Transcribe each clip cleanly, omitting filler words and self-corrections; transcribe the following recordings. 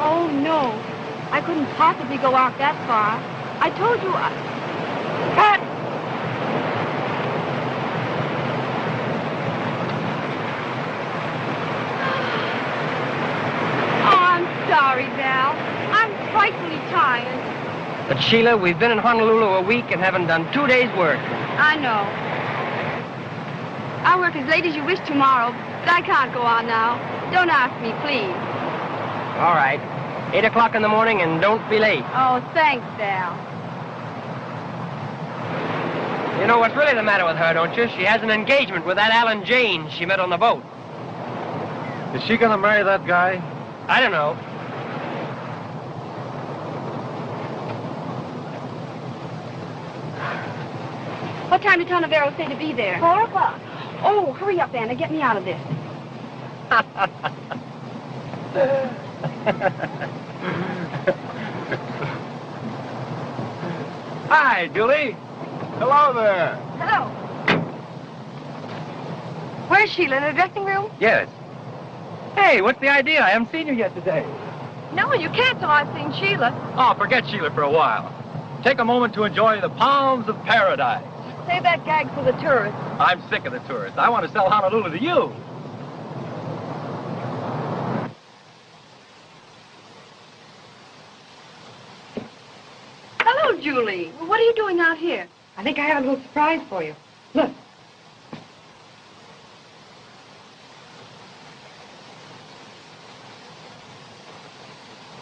Oh, no. I couldn't possibly go out that far. I told you Pat! Oh, I'm sorry, Val. I'm frightfully tired. But, Sheila, we've been in Honolulu a week and haven't done 2 days' work. I know. I'll work as late as you wish tomorrow, but I can't go on now. Don't ask me, please. All right. 8 o'clock in the morning, and don't be late. Oh, thanks, Val. You know what's really the matter with her, don't you? She has an engagement with that Alan Janes she met on the boat. Is she gonna marry that guy? I don't know. What time did Tonavero say to be there? 4 o'clock. Oh, hurry up, Anna. Get me out of this. Hi, Julie. Hello there. Hello. Where's Sheila? In the dressing room? Yes. Hey, what's the idea? I haven't seen you yet today. No, you can't till I've seen Sheila. Oh, forget Sheila for a while. Take a moment to enjoy the palms of paradise. Save that gag for the tourists. I'm sick of the tourists. I want to sell Honolulu to you. Hello, Julie. Well, what are you doing out here? I think I have a little surprise for you. Look.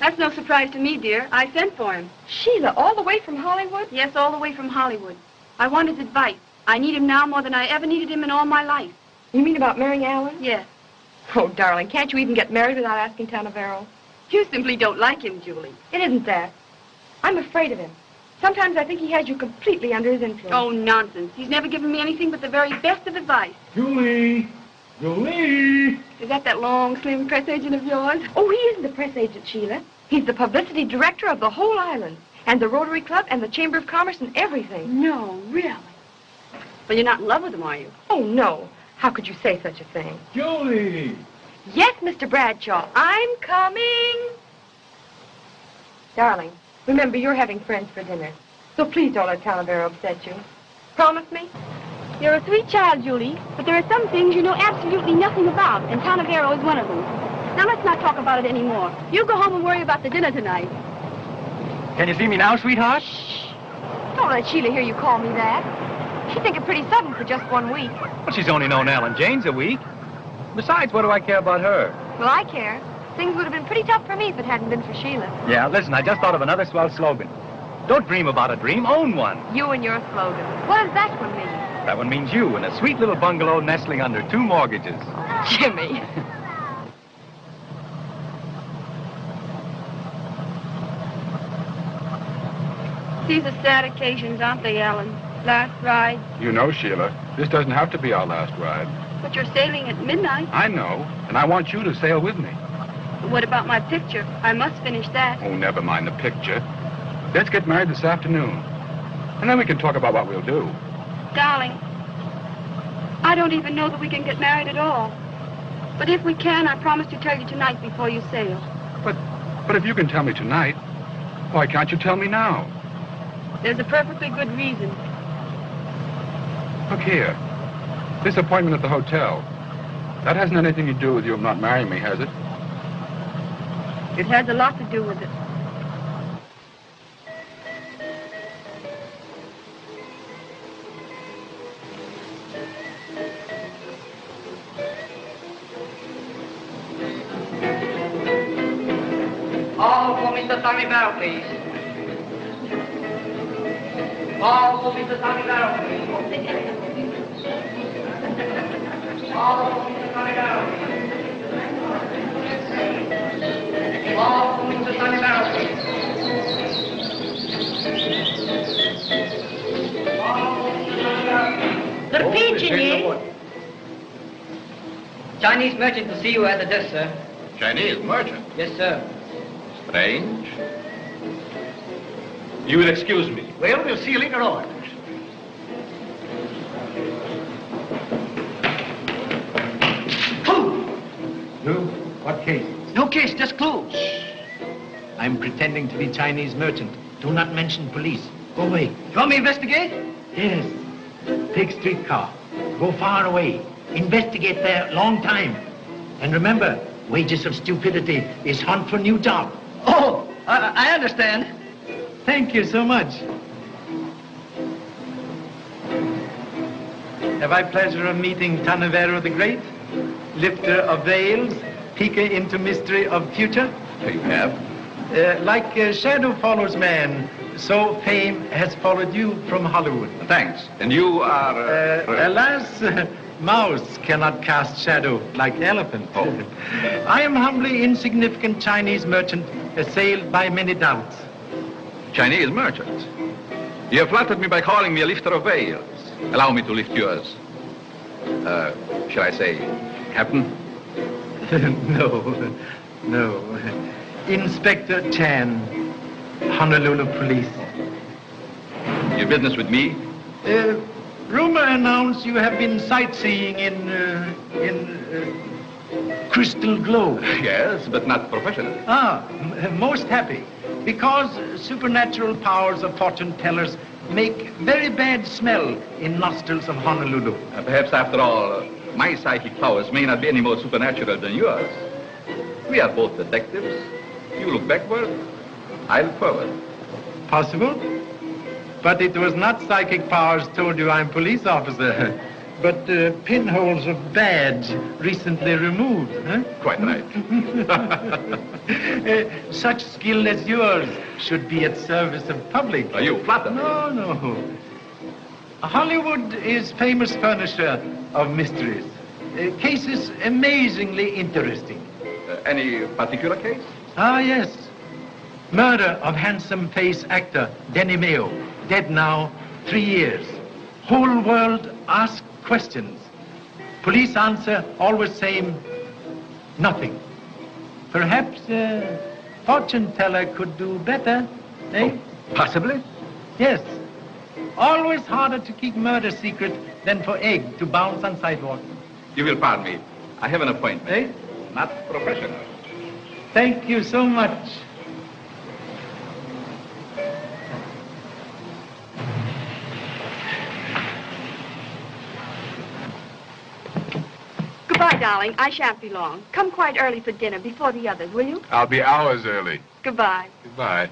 That's no surprise to me, dear. I sent for him. Sheila, all the way from Hollywood? Yes, all the way from Hollywood. I want his advice. I need him now more than I ever needed him in all my life. You mean about marrying Alan? Yes. Oh, darling, can't you even get married without asking Tonavero? You simply don't like him, Julie. It isn't that. I'm afraid of him. Sometimes I think he has you completely under his influence. Oh, nonsense. He's never given me anything but the very best of advice. Julie! Julie! Is that long, slim press agent of yours? Oh, he isn't the press agent, Sheila. He's the publicity director of the whole island, and the Rotary Club, and the Chamber of Commerce, and everything. No, really? Well, you're not in love with him, are you? Oh, no. How could you say such a thing? Julie! Yes, Mr. Bradshaw, I'm coming. Darling, remember, you're having friends for dinner, so please don't let Tonavero upset you. Promise me? You're a sweet child, Julie, but there are some things you know absolutely nothing about, and Tonavero is one of them. Now, let's not talk about it anymore. You go home and worry about the dinner tonight. Can you see me now, sweetheart? Shh. Don't let Sheila hear you call me that. She'd think it pretty sudden for just 1 week. Well, she's only known Alan Janes a week. Besides, what do I care about her? Well, I care. Things would have been pretty tough for me if it hadn't been for Sheila. Yeah, listen, I just thought of another swell slogan. Don't dream about a dream, own one. You and your slogan. What does that one mean? That one means you in a sweet little bungalow nestling under 2 mortgages. Jimmy. These are sad occasions, aren't they, Alan? Last ride. You know, Sheila, this doesn't have to be our last ride. But you're sailing at midnight. I know, and I want you to sail with me. But what about my picture? I must finish that. Oh, never mind the picture. Let's get married this afternoon, and then we can talk about what we'll do. Darling, I don't even know that we can get married at all. But if we can, I promise to tell you tonight before you sail. But if you can tell me tonight, why can't you tell me now? There's a perfectly good reason. Look here. This appointment at the hotel, that hasn't anything to do with you not marrying me, has it? It has a lot to do with it. All for Mr. Tonavero, please. All for Mr. Tonavero, please. All for Mr. Tonavero, please. All for Mr. Tonavero, please. All for Mr. Tonavero, please. The pigeon, Chinese merchant to see you at the desk, sir. Chinese merchant? Yes, sir. Strange. You will excuse me. Well, we'll see you later on. You? What case? No case, just clues. I'm pretending to be Chinese merchant. Do not mention police. Go away. You want me to investigate? Yes. Take streetcar. Go far away. Investigate there long time. And remember, wages of stupidity is hunt for new job. Oh, I understand. Thank you so much. Have I pleasure of meeting Tanavero the Great, lifter of veils, peeker into mystery of future? You have? Like shadow follows man, so fame has followed you from Hollywood. Thanks. And you are... Alas, mouse cannot cast shadow like elephant. Oh. I am humbly insignificant Chinese merchant, assailed by many doubts. Chinese merchant. You have flattered me by calling me a lifter of veils. Allow me to lift yours. Shall I say, Captain? No. Inspector Chan, Honolulu Police. Your business with me? Rumor announced you have been sightseeing in Crystal Globe. Yes, but not professionally. Most happy. Because supernatural powers of fortune tellers make very bad smell in nostrils of Honolulu. Perhaps after all, my psychic powers may not be any more supernatural than yours. We are both detectives. You look backward, I look forward. Possible? But it was not psychic powers told you I'm police officer, but pinholes of badge recently removed. Huh? Quite right. Such skill as yours should be at service of public. Are you flatter? No. Hollywood is famous furnisher of mysteries. Cases amazingly interesting. Any particular case? Yes. Murder of handsome face actor Denny Mayo, dead now 3 years. Whole world ask questions. Police answer always same, nothing. Perhaps fortune teller could do better, eh? Oh, possibly. Yes. Always harder to keep murder secret than for egg to bounce on sidewalk. You will pardon me. I have an appointment. Eh? Not professional. Thank you so much. Goodbye, darling. I shan't be long. Come quite early for dinner before the others, will you? I'll be hours early. Goodbye. Goodbye.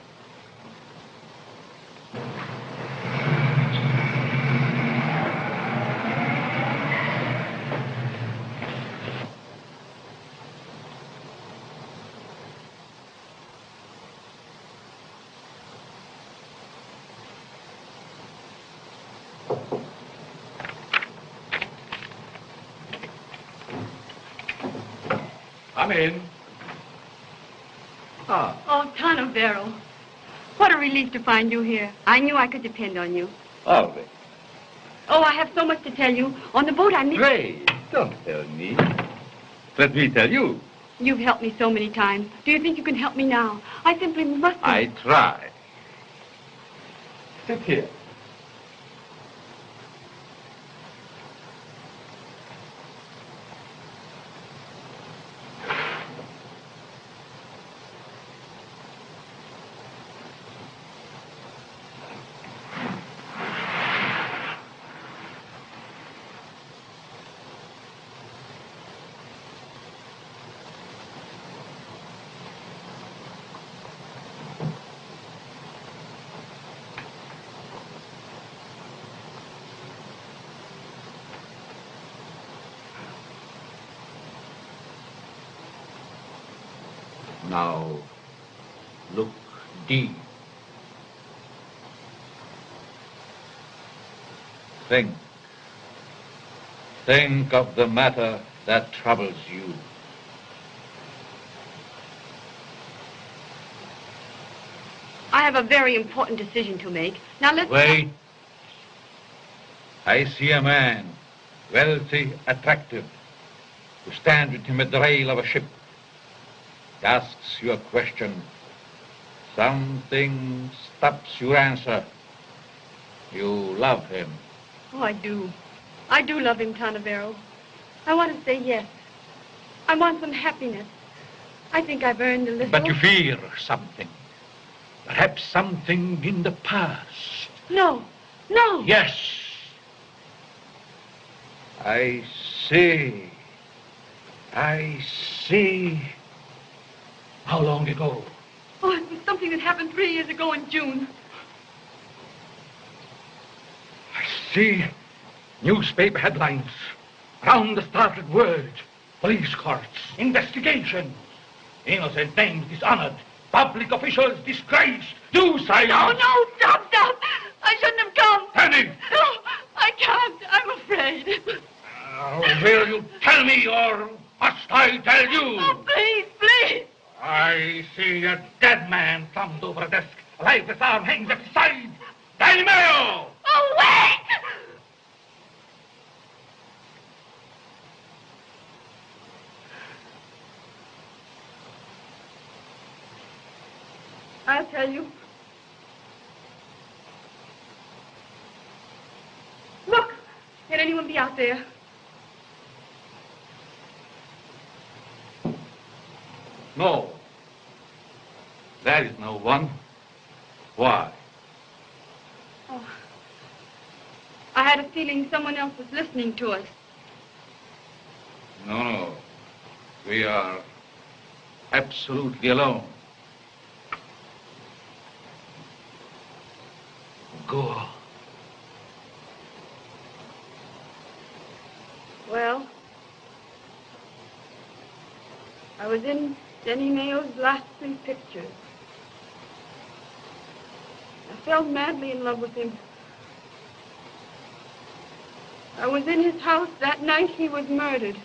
Come in. Oh, Tanavero. What a relief to find you here. I knew I could depend on you. Always. Oh, I have so much to tell you. On the boat, I met... Pray, don't tell me. Let me tell you. You've helped me so many times. Do you think you can help me now? I simply must... I try. Sit here. Now, look deep. Think. Think of the matter that troubles you. I have a very important decision to make. Now, let's... Wait. I see a man, wealthy, attractive, who stands with him at the rail of a ship. He asks you a question. Something stops your answer. You love him. Oh, I do. I do love him, Tanavero. I want to say yes. I want some happiness. I think I've earned a little. But you fear something. Perhaps something in the past. No. No. Yes. I see. I see. How long ago? Oh, it was something that happened 3 years ago in June. I see newspaper headlines. Round the startled world. Police courts. Investigations. Innocent names dishonored. Public officials disgraced. Do silence. No, stop. I shouldn't have come. Penny! No, I can't. I'm afraid. Will you tell me or must I tell you? Oh, please. I see a dead man slumped over a desk. A lifeless arm hangs at his side. Galileo! Oh, wait! I'll tell you. Look! Can anyone be out there? No. There is no one. Why? Oh. I had a feeling someone else was listening to us. No. We are absolutely alone. Go. Well, I was in Denny Mayo's last 3 pictures. I fell madly in love with him. I was in his house that night he was murdered.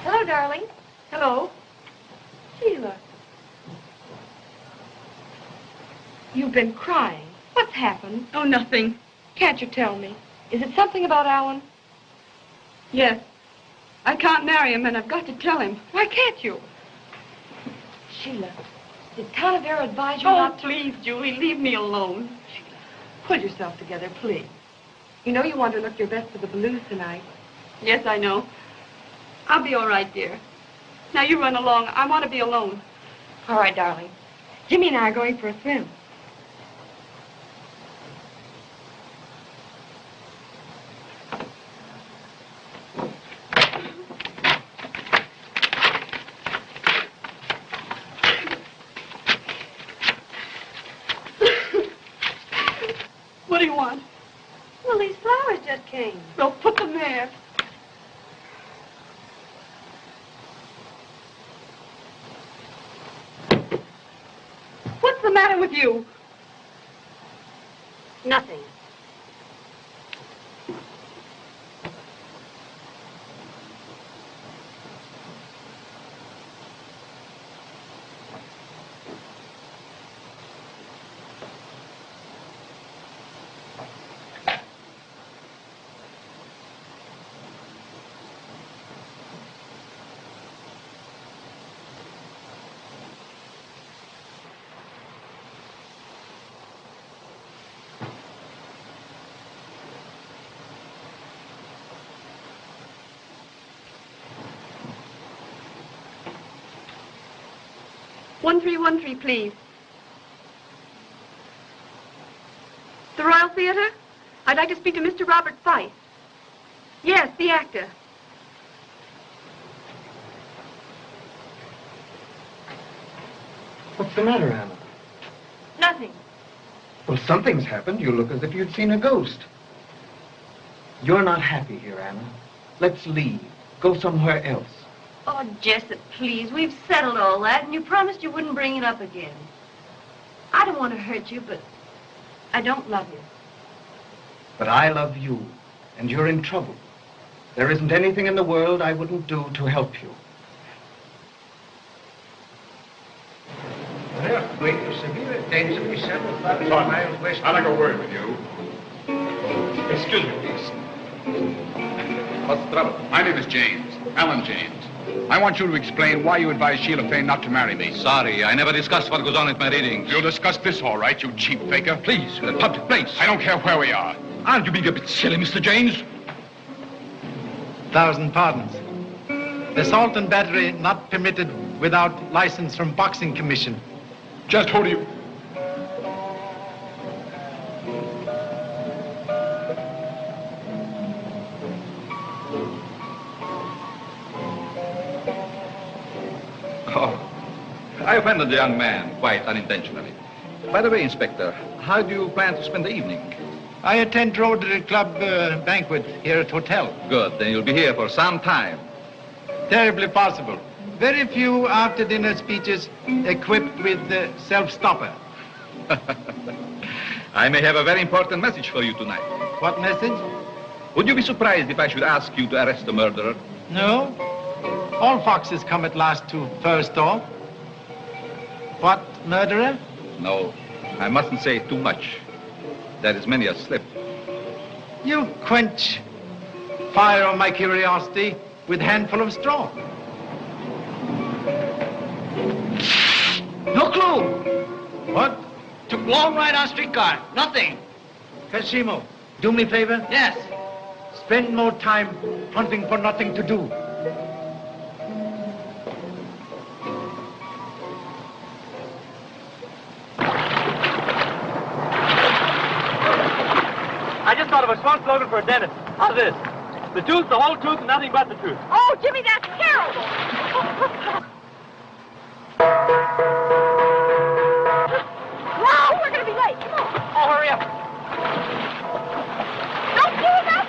Hello, darling. Hello? Sheila. You've been crying. What's happened? Oh, nothing. Can't you tell me? Is it something about Alan? Yes. I can't marry him, and I've got to tell him. Why can't you? Sheila, did Canavero advise you Oh, not to... please, Julie, leave me alone. Sheila, pull yourself together, please. You know you want to look your best for the blues tonight. Yes, I know. I'll be all right, dear. Now, you run along. I want to be alone. All right, darling. Jimmy and I are going for a swim. What do you want? Well, these flowers just came. Well, put them there. What's the matter with you? Nothing. One 1313, please. The Royal Theater? I'd like to speak to Mr. Robert Fife. Yes, the actor. What's the matter, Anna? Nothing. Well, something's happened. You look as if you'd seen a ghost. You're not happy here, Anna. Let's leave. Go somewhere else. Oh, Jessup, please. We've settled all that, and you promised you wouldn't bring it up again. I don't want to hurt you, but I don't love you. But I love you, and you're in trouble. There isn't anything in the world I wouldn't do to help you. The earthquake is severe, intensity, several thousand miles west. I'd like a word with you. Excuse me, please. What's the trouble? My name is James, Alan James. I want you to explain why you advised Sheila Fane not to marry me. Sorry, I never discussed what goes on at my readings. You'll discuss this all right, you cheap faker. Please, in a public place. I don't care where we are. Aren't you being a bit silly, Mr. James? 1,000 pardons. Assault and battery not permitted without license from Boxing Commission. Just who do you... Oh, I offended the young man quite unintentionally. By the way, Inspector, how do you plan to spend the evening? I attend Rotary Club banquet here at hotel. Good, then you'll be here for some time. Terribly possible. Very few after-dinner speeches equipped with self-stopper. I may have a very important message for you tonight. What message? Would you be surprised if I should ask you to arrest the murderer? No. All foxes come at last to first off. What, murderer? No, I mustn't say too much. There is many a slip. You quench fire of my curiosity with handful of straw. No clue. What? Took long ride on streetcar. Nothing. Kashimo, do me a favor. Yes. Spend more time hunting for nothing to do. I just thought of a smart slogan for a dentist. How's this? The truth, the whole truth, and nothing but the truth. Oh, Jimmy, that's terrible. Wow, we're going to be late. Come on. Oh, hurry up. Don't do that.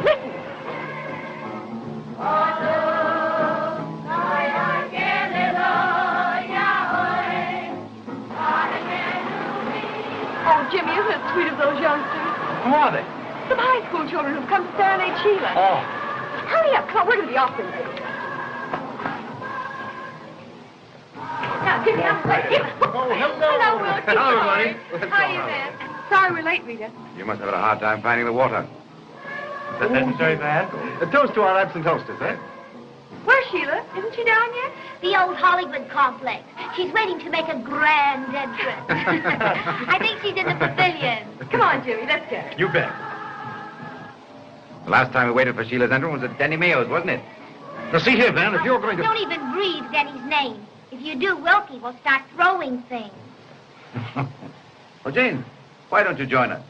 Listen. Oh, Jimmy, isn't it sweet of those youngsters? Who are they? Some high school children who've come to serenade Sheila. Oh. Hurry up, come on, we're going to be awfully late. Now, Jimmy, I'm sorry. Oh, hello. Will. Hello, everybody. How are you, man? Sorry we're late, Rita. You must have had a hard time finding the water. That isn't very bad. A toast to our absent hostess, eh? Where's Sheila? Isn't she down yet? The old Hollywood complex. She's waiting to make a grand entrance. I think she's in the pavilion. Come on, Jimmy, let's go. You bet. The last time we waited for Sheila's entrance was at Denny Mayo's, wasn't it? Now, see here, man, if you're going to... Don't even breathe Denny's name. If you do, Wilkie will start throwing things. Well, Jane, why don't you join us?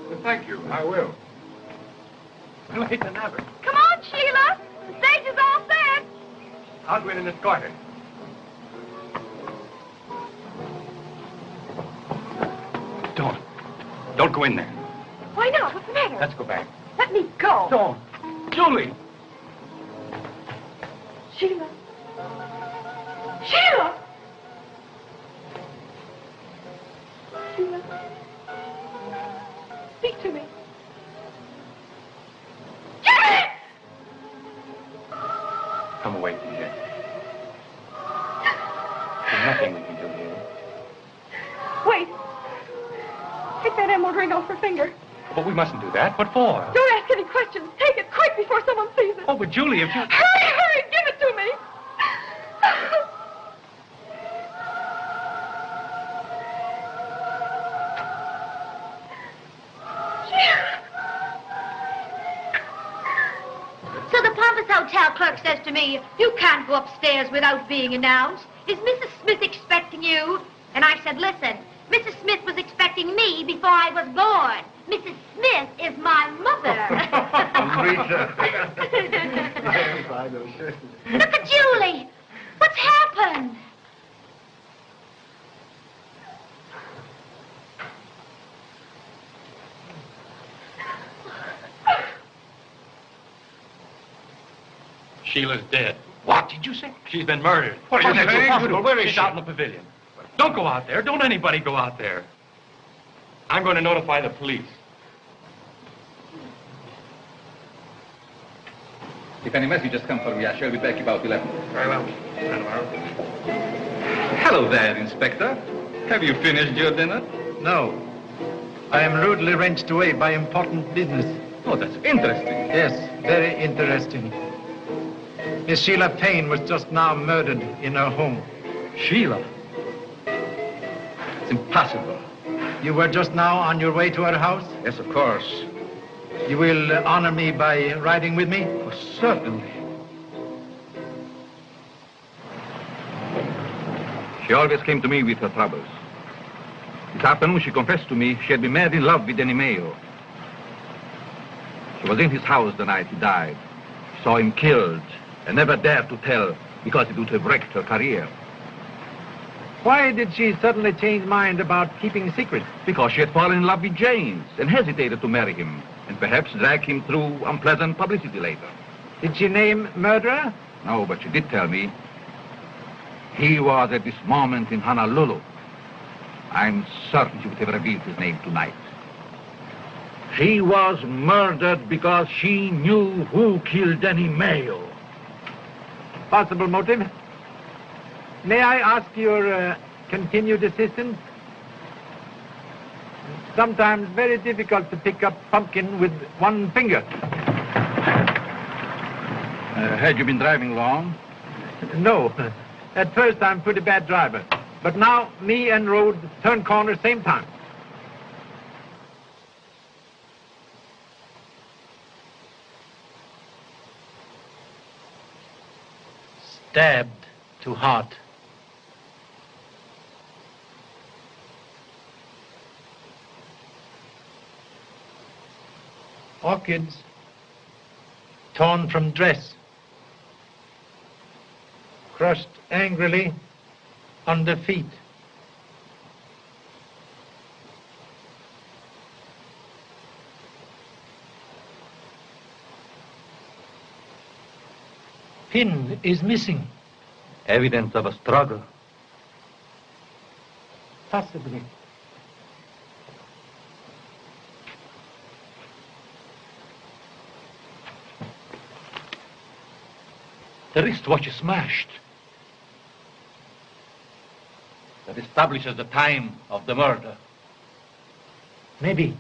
Well, thank you. I will. Too late to never. Come on, Sheila. The stage is all set. I'll go in this corner. Don't go in there. Why not? What's the matter? Let's go back. Let me go. Don't. Julie. Sheila. Sheila! Sheila. Speak to me. Jimmy! Come away from here. There's nothing we can do here. Wait. Take that emerald ring off her finger. But we mustn't do that. What for? Don't ask any questions. Take it quick before someone sees it. Oh, but Julie, if you... Hurry, give it to me. So the Pompous Hotel clerk says to me, you can't go upstairs without being announced. Is Mrs. Smith expecting you? And I said, listen, Mrs. Smith was expecting me before I was born. Mrs. Smith is my mother. Rita. Look at Julie. What's happened? Sheila's dead. What did you say? She's been murdered. What are you That's saying? impossible. Where is She's she? out in the pavilion. Don't go out there. Don't anybody go out there. I'm going to notify the police. If any messages come for me, I shall be back about 11. Very well. Hello there, Inspector. Have you finished your dinner? No. I am rudely wrenched away by important business. Oh, that's interesting. Yes, very interesting. Miss Sheila Payne was just now murdered in her home. Sheila? It's impossible. You were just now on your way to her house? Yes, of course. You will honor me by riding with me? Oh, certainly. She always came to me with her troubles. This afternoon she confessed to me she had been mad in love with Danny Mayo. She was in his house the night he died. She saw him killed and never dared to tell because it would have wrecked her career. Why did she suddenly change mind about keeping secret? Because she had fallen in love with James and hesitated to marry him and perhaps drag him through unpleasant publicity later. Did she name murderer? No, but she did tell me he was at this moment in Honolulu. I'm certain she would have revealed his name tonight. She was murdered because she knew who killed Danny Mayo. Possible motive? May I ask your continued assistance? Sometimes very difficult to pick up pumpkin with one finger. Had you been driving long? No. At first I'm a pretty bad driver. But now me and road turn corner same time. Stabbed to heart. Orchids torn from dress, crushed angrily under feet. Pin is missing. Evidence of a struggle. Possibly. The wristwatch is smashed. That establishes the time of the murder. Maybe.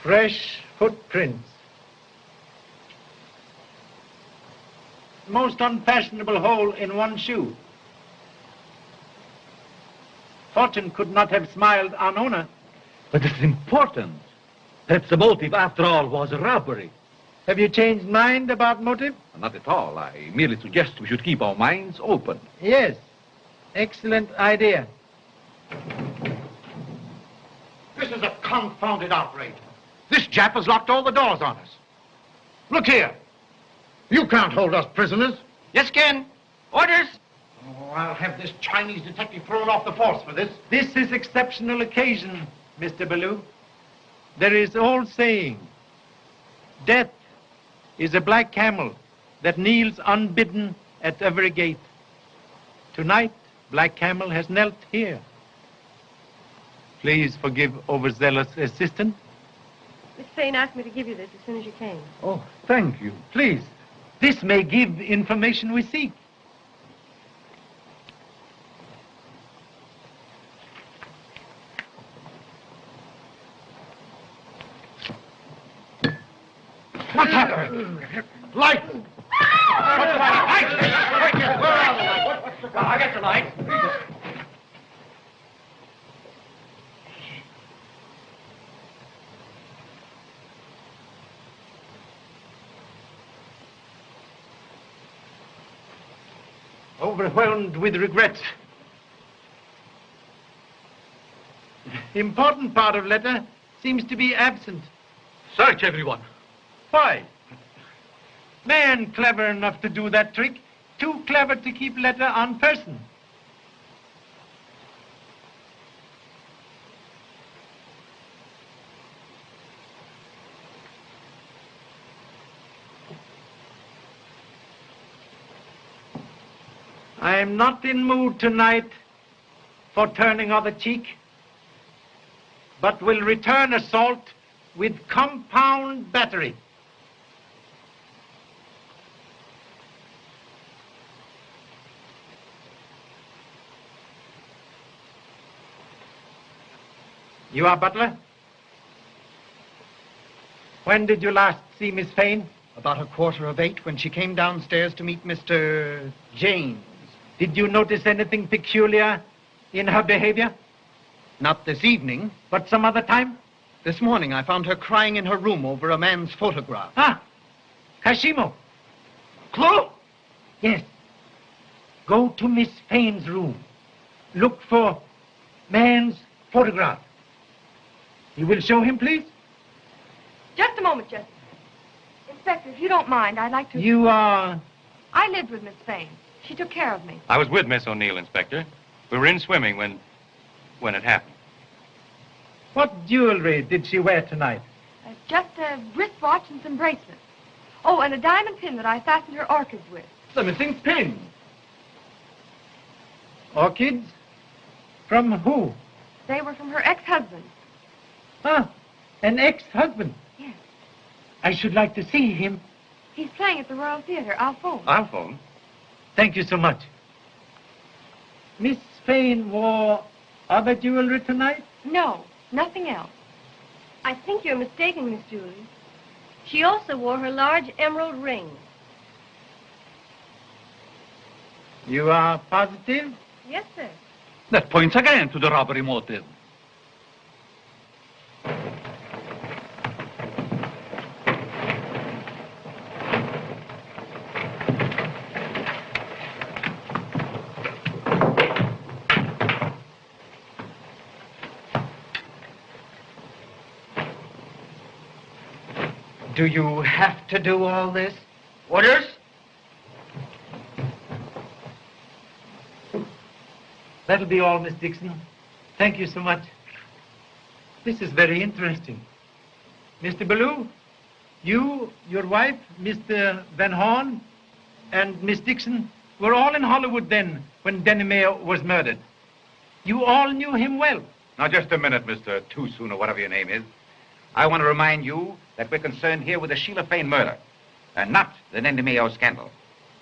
Fresh footprints. Most unfashionable hole in one shoe. Fortune could not have smiled on owner. But it's important. Perhaps the motive, after all, was a robbery. Have you changed mind about motive? Not at all. I merely suggest we should keep our minds open. Yes. Excellent idea. This is a confounded outrage. This Jap has locked all the doors on us. Look here. You can't hold us prisoners. Yes, Ken. Orders. Oh, I'll have this Chinese detective thrown off the force for this. This is exceptional occasion, Mr. Bela. There is old saying, death is a black camel that kneels unbidden at every gate. Tonight, Black Camel has knelt here. Please forgive overzealous assistant. Miss Payne asked me to give you this as soon as you came. Oh, thank you. Please, this may give information we seek. What's happening? Light! I got the light. overwhelmed with regret. Important part of letter seems to be absent. Search everyone. Why? Man clever enough to do that trick, too clever to keep letter on person. I am not in mood tonight for turning other cheek, but will return assault with compound battery. You are butler? When did you last see Miss Fane? About 8:15 when she came downstairs to meet Mr. James. Did you notice anything peculiar in her behavior? Not this evening. But some other time? This morning I found her crying in her room over a man's photograph. Ah, Kashimo. Clue? Yes. Go to Miss Fane's room. Look for man's photograph. You will show him, please? Just a moment, Jesse. Inspector, if you don't mind, I'd like to... You are... I lived with Miss Fane. She took care of me. I was with Miss O'Neill, Inspector. We were in swimming when it happened. What jewelry did she wear tonight? Just a wristwatch and some bracelets. Oh, and a diamond pin that I fastened her orchids with. The missing pin. Orchids? From who? They were from her ex-husband. Ah, an ex-husband? Yes. I should like to see him. He's playing at the Royal Theatre. I'll phone. I'll phone. Thank you so much. Miss Fane wore other jewelry tonight? No, nothing else. I think you're mistaken, Miss Julie. She also wore her large emerald ring. You are positive? Yes, sir. That points again to the robbery motive. Do you have to do all this? Orders? That'll be all, Miss Dixon. Thank you so much. This is very interesting. Mr. Ballou, you, your wife, Mr. Van Horn, and Miss Dixon were all in Hollywood then when Denny Mayo was murdered. You all knew him well. Now, just a minute, Mr. Too Soon, or whatever your name is. I want to remind you that we're concerned here with the Sheila Fane murder, and not the Denny Mayo scandal.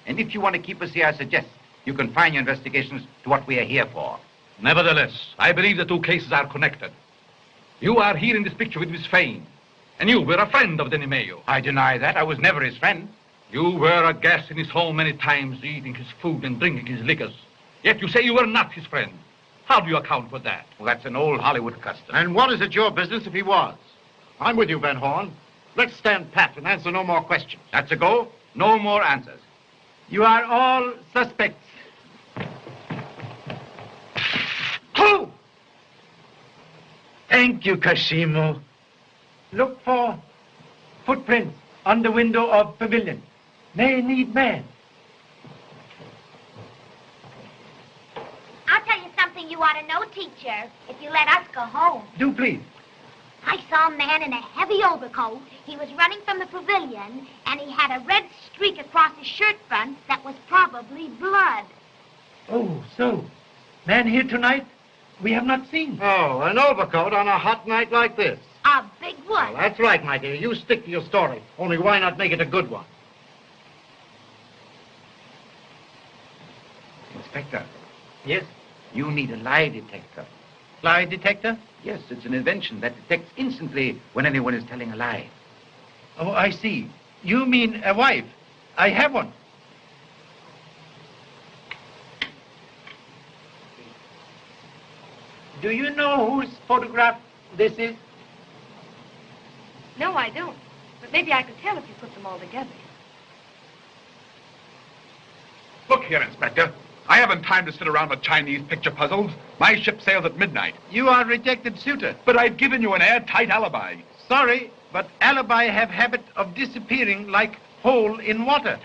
And if you want to keep us here, I suggest you confine your investigations to what we are here for. Nevertheless, I believe the two cases are connected. You are here in this picture with Miss Fane, and you were a friend of Denny Mayo. I deny that. I was never his friend. You were a guest in his home many times, eating his food and drinking his liquors. Yet you say you were not his friend. How do you account for that? Well, that's an old Hollywood custom. And what is it your business if he was? I'm with you, Van Horn. Let's stand pat and answer no more questions. That's a go. No more answers. You are all suspects. Clue! Thank you, Kashimo. Look for footprints on the window of pavilion. May need man. I'll tell you something you ought to know, teacher, if you let us go home. Do please. I saw a man in a heavy overcoat. He was running from the pavilion, and he had a red streak across his shirt front that was probably blood. Oh, so. Man here tonight we have not seen. Oh, an overcoat on a hot night like this. A big one. Well, that's right, my dear. You stick to your story. Only why not make it a good one? Inspector. Yes? You need a lie detector. Lie detector? Yes, it's an invention that detects instantly when anyone is telling a lie. Oh, I see. You mean a wife. I have one. Do you know whose photograph this is? No, I don't. But maybe I could tell if you put them all together. Look here, Inspector. I haven't time to sit around with Chinese picture puzzles. My ship sails at midnight. You are rejected suitor. But I've given you an airtight alibi. Sorry, but alibi have habit of disappearing like hole in water.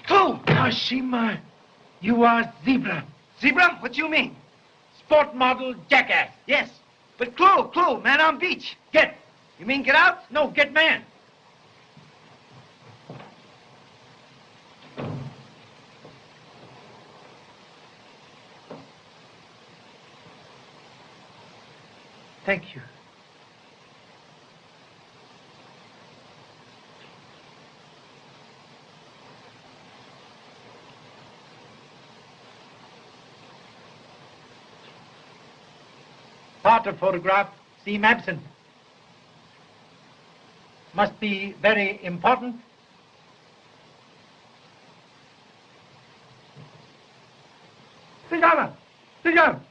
Clue! Kashima, you are zebra. Zebra? What do you mean? Sport model jackass. Yes. But clue, man on beach. Get. You mean get out? No, get man. Thank you. Part of photograph seem absent. Must be very important. Sit down. Sit down.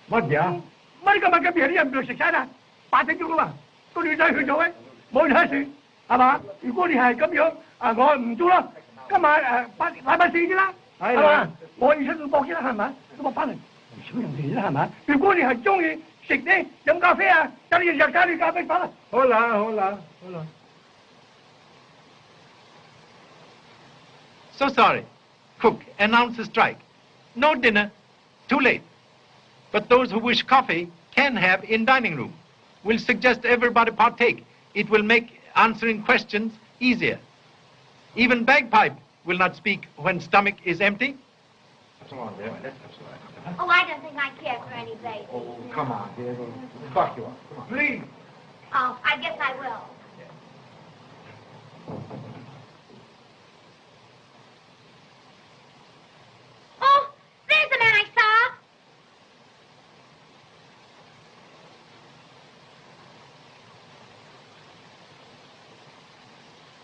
What, yeah? Mấy cái bằng cái biển em được sạch sẽ nè. Bà thấy chú mà. Tôi đi ra huyện đâu ấy. Mỗi hai sự. À bà,如果你係咁樣，我唔做啦。今晚禮拜四啫啦。係嘛？我要出去搏先啦，係咪？咁我翻嚟唔少人哋啦，係咪？如果你係中意食啲飲咖啡啊，等你日加啲咖啡粉啦。好啦，好啦，好啦。So sorry. Cook, announce a strike. No dinner. Too late. But those who wish coffee can have in dining room. We'll suggest everybody partake. It will make answering questions easier. Even bagpipe will not speak when stomach is empty. Oh, I don't think I care for any baby. Oh, come on, dear. Fuck you up. Come on. Please. Oh, I guess I will. Oh, there's the man I saw.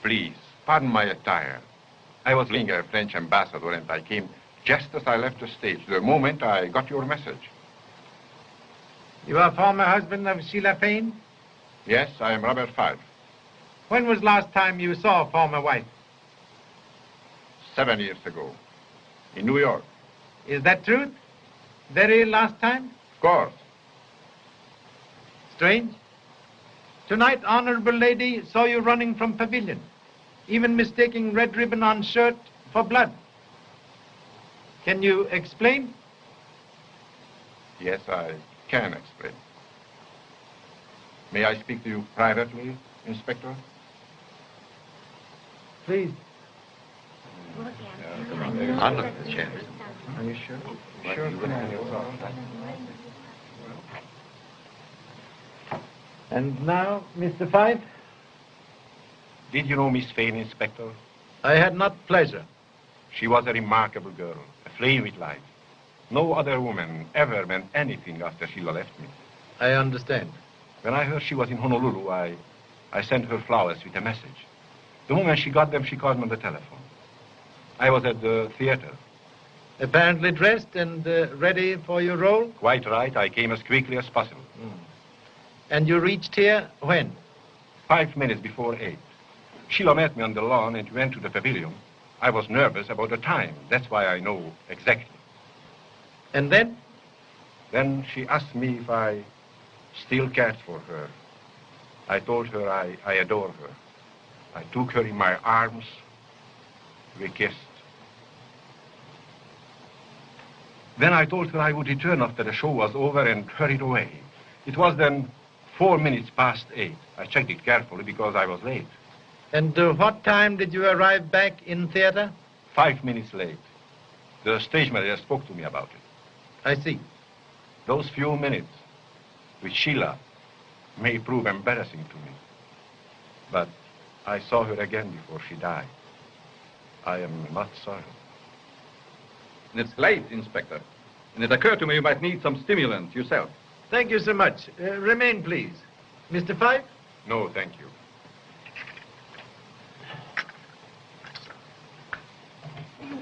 Please, pardon my attire. I was being a French ambassador and I came just as I left the stage, the moment I got your message. You are former husband of Sheila Fane? Yes, I am Robert Five. When was last time you saw former wife? 7 years ago, in New York. Is that truth? Very last time? Of course. Strange. Tonight, honorable lady saw you running from pavilion, even mistaking red ribbon on shirt for blood. Can you explain? Yes, I can explain. May I speak to you privately, Inspector? Please. I'll look at the chair. Are you sure? Sure. And now, Mr. Five? Did you know Miss Fane, Inspector? I had not pleasure. She was a remarkable girl, aflame with life. No other woman ever meant anything after Sheila left me. I understand. When I heard she was in Honolulu, I sent her flowers with a message. The moment she got them, she called me on the telephone. I was at the theater. Apparently dressed and ready for your role? Quite right. I came as quickly as possible. And you reached here when? 5 minutes before 8. Sheila met me on the lawn and went to the pavilion. I was nervous about the time. That's why I know exactly. And then? Then she asked me if I still cared for her. I told her I adore her. I took her in my arms. We kissed. Then I told her I would return after the show was over and hurried away. It was then 4 minutes past 8. I checked it carefully because I was late. And what time did you arrive back in theater? 5 minutes late. The stage manager spoke to me about it. I see. Those few minutes with Sheila may prove embarrassing to me. But I saw her again before she died. I am not sorry. It's late, Inspector. And it occurred to me you might need some stimulant yourself. Thank you so much. Remain, please. Mr. Five? No, thank you.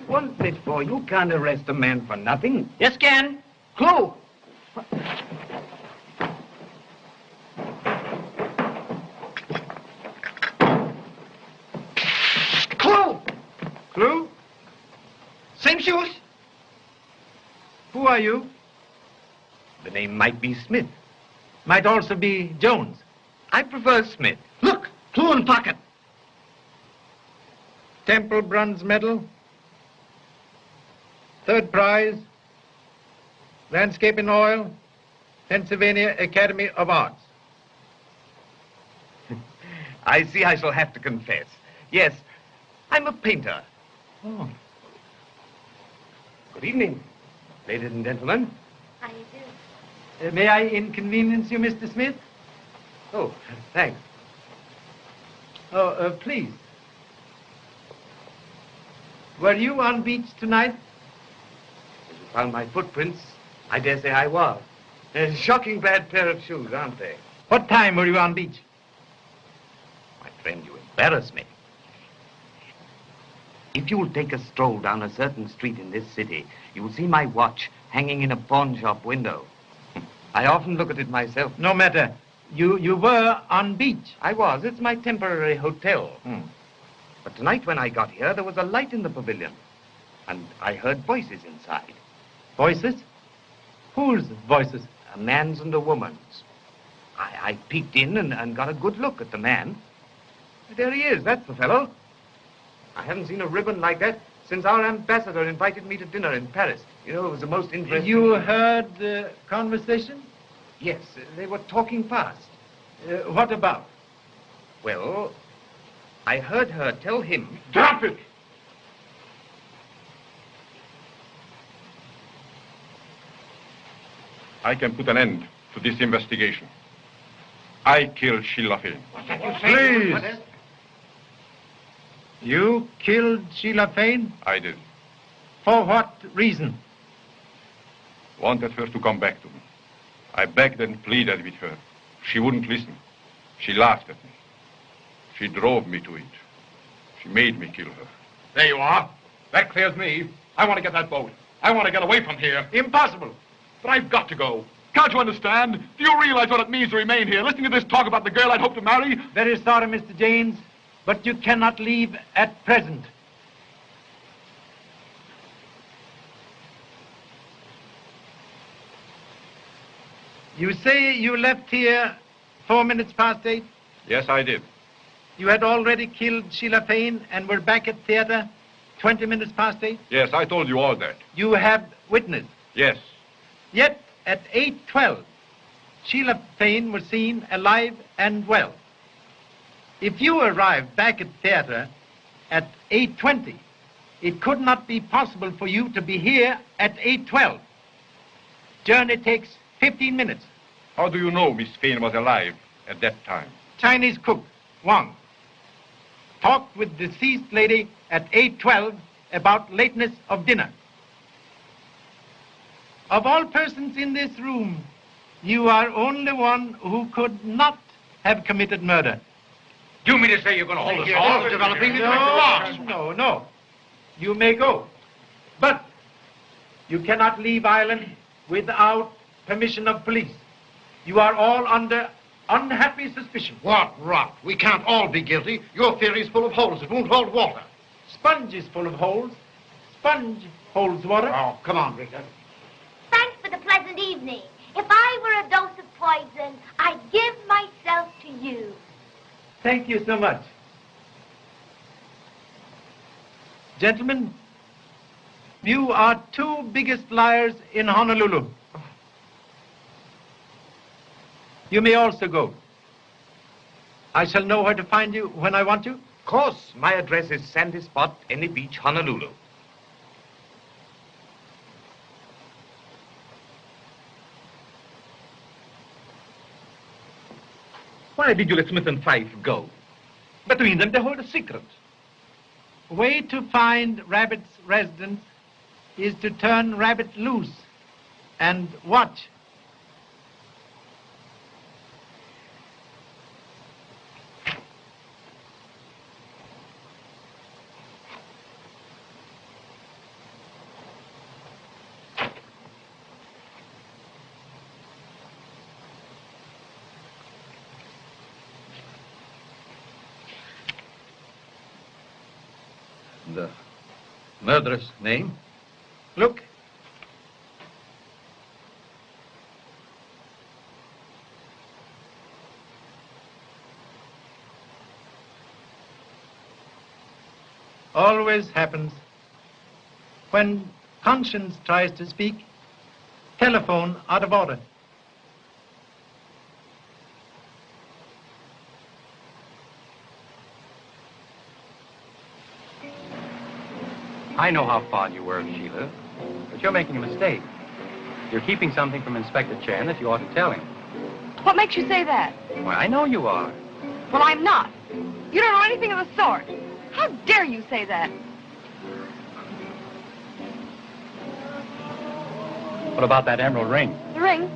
One bit, boy. You can't arrest a man for nothing. Yes, can. Clue. are you? The name might be Smith. Might also be Jones. I prefer Smith. Look, clue in pocket. Temple Bronze Medal. Third prize. Landscape in oil. Pennsylvania Academy of Arts. I see I shall have to confess. Yes, I'm a painter. Oh. Good evening, ladies and gentlemen. How do you do? May I inconvenience you, Mr. Smith? Oh, thanks. Oh, please. Were you on beach tonight? As you found my footprints, I dare say I was. A shocking bad pair of shoes, aren't they? What time were you on beach? My friend, you embarrass me. If you'll take a stroll down a certain street in this city, you'll see my watch hanging in a pawn shop window. I often look at it myself. No matter. You were on beach. I was. It's my temporary hotel. But tonight when I got here, there was a light in the pavilion. And I heard voices inside. Voices? Whose voices? A man's and a woman's. I peeked in and got a good look at the man. There he is. That's the fellow. I haven't seen a ribbon like that since our ambassador invited me to dinner in Paris. You know, it was the most interesting... You heard the conversation? Yes, they were talking fast. What about? Well, I heard her tell him... Drop it! I can put an end to this investigation. I killed Sheila Fane. Please. You killed Sheila Fane? I did. For what reason? Wanted her to come back to me. I begged and pleaded with her. She wouldn't listen. She laughed at me. She drove me to it. She made me kill her. There you are. That clears me. I want to get that boat. I want to get away from here. Impossible. But I've got to go. Can't you understand? Do you realize what it means to remain here, listening to this talk about the girl I'd hoped to marry? Very sorry, Mr. James, but you cannot leave at present. You say you left here 4 minutes past 8? Yes, I did. You had already killed Sheila Fane and were back at theater 20 minutes past 8? Yes, I told you all that. You have witnessed? Yes. Yet at 8:12, Sheila Fane was seen alive and well. If you arrived back at theater at 8:20, it could not be possible for you to be here at 8:12. Journey takes 15 minutes. How do you know Miss Fane was alive at that time? Chinese cook, Wang, talked with deceased lady at 8:12 about lateness of dinner. Of all persons in this room, you are only one who could not have committed murder. Do you mean to say you're going to hold us all? Developing into No. You may go. But you cannot leave Ireland without permission of police. You are all under unhappy suspicion. What rot. We can't all be guilty. Your theory's full of holes. It won't hold water. Sponge is full of holes. Sponge holds water. Oh, come on, Rita. Thanks for the pleasant evening. If I were a dose of poison, I'd give myself to you. Thank you so much. Gentlemen, you are two biggest liars in Honolulu. You may also go. I shall know where to find you when I want you. Of course, my address is Sandy Spot, Any Beach, Honolulu. Why did you let Smith and Fife go? Between them, they hold a secret. Way to find Rabbit's residence is to turn Rabbit loose and watch. The murderer's name? Look. always happens. When conscience tries to speak, telephone out of order. I know how fond you were of Sheila, but you're making a mistake. You're keeping something from Inspector Chan that you ought to tell him. What makes you say that? Well, I know you are. Well, I'm not. You don't know anything of the sort. How dare you say that? What about that emerald ring? The ring?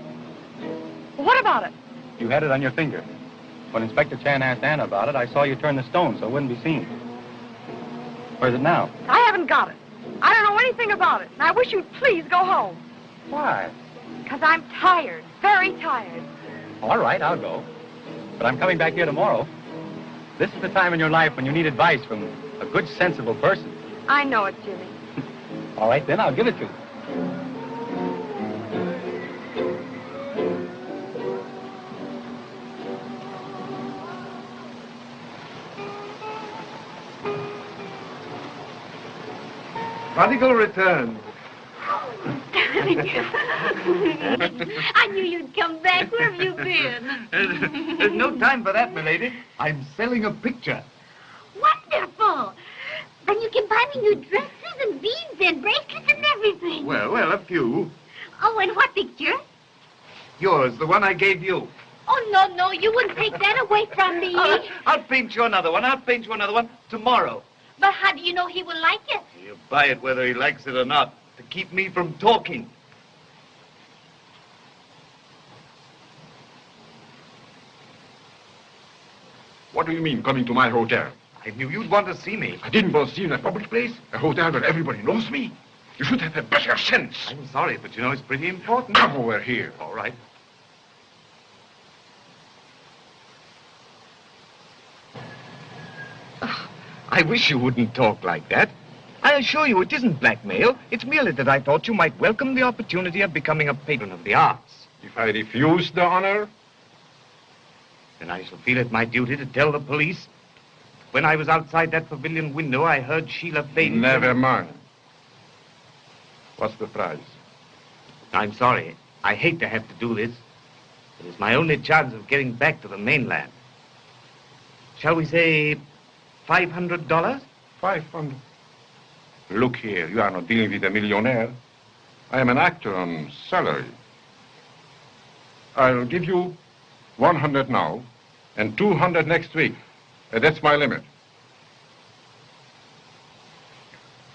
Well, what about it? You had it on your finger. When Inspector Chan asked Anna about it, I saw you turn the stone so it wouldn't be seen. Where's it now? I haven't got it. I don't know anything about it, and I wish you'd please go home. Why? Because I'm tired, very tired. All right, I'll go. But I'm coming back here tomorrow. This is the time in your life when you need advice from a good, sensible person. I know it, Jimmy. All right, then, I'll give it to you. Prodigal returned. I knew you'd come back. Where have you been? There's no time for that, milady. I'm selling a picture. Wonderful. Then you can buy me new dresses and beads and bracelets and everything. Well, a few. Oh, and what picture? Yours, the one I gave you. Oh, no, you wouldn't take that away from me. I'll paint you another one. Tomorrow. But how do you know he will like it? You buy it whether he likes it or not, to keep me from talking. What do you mean, coming to my hotel? I knew you'd want to see me. I didn't want to see you in a public place. A hotel where everybody knows me. You should have a better sense. I'm sorry, but you know it's pretty important. Come over here. All right. I wish you wouldn't talk like that. I assure you it isn't blackmail. It's merely that I thought you might welcome the opportunity of becoming a patron of the arts. If I refuse the honor? Then I shall feel it my duty to tell the police. When I was outside that pavilion window, I heard Sheila fading. Never mind. What's the price? I'm sorry. I hate to have to do this. It is my only chance of getting back to the mainland. Shall we say $500? 500. Look here, you are not dealing with a millionaire. I am an actor on salary. I'll give you 100 now and 200 next week. That's my limit.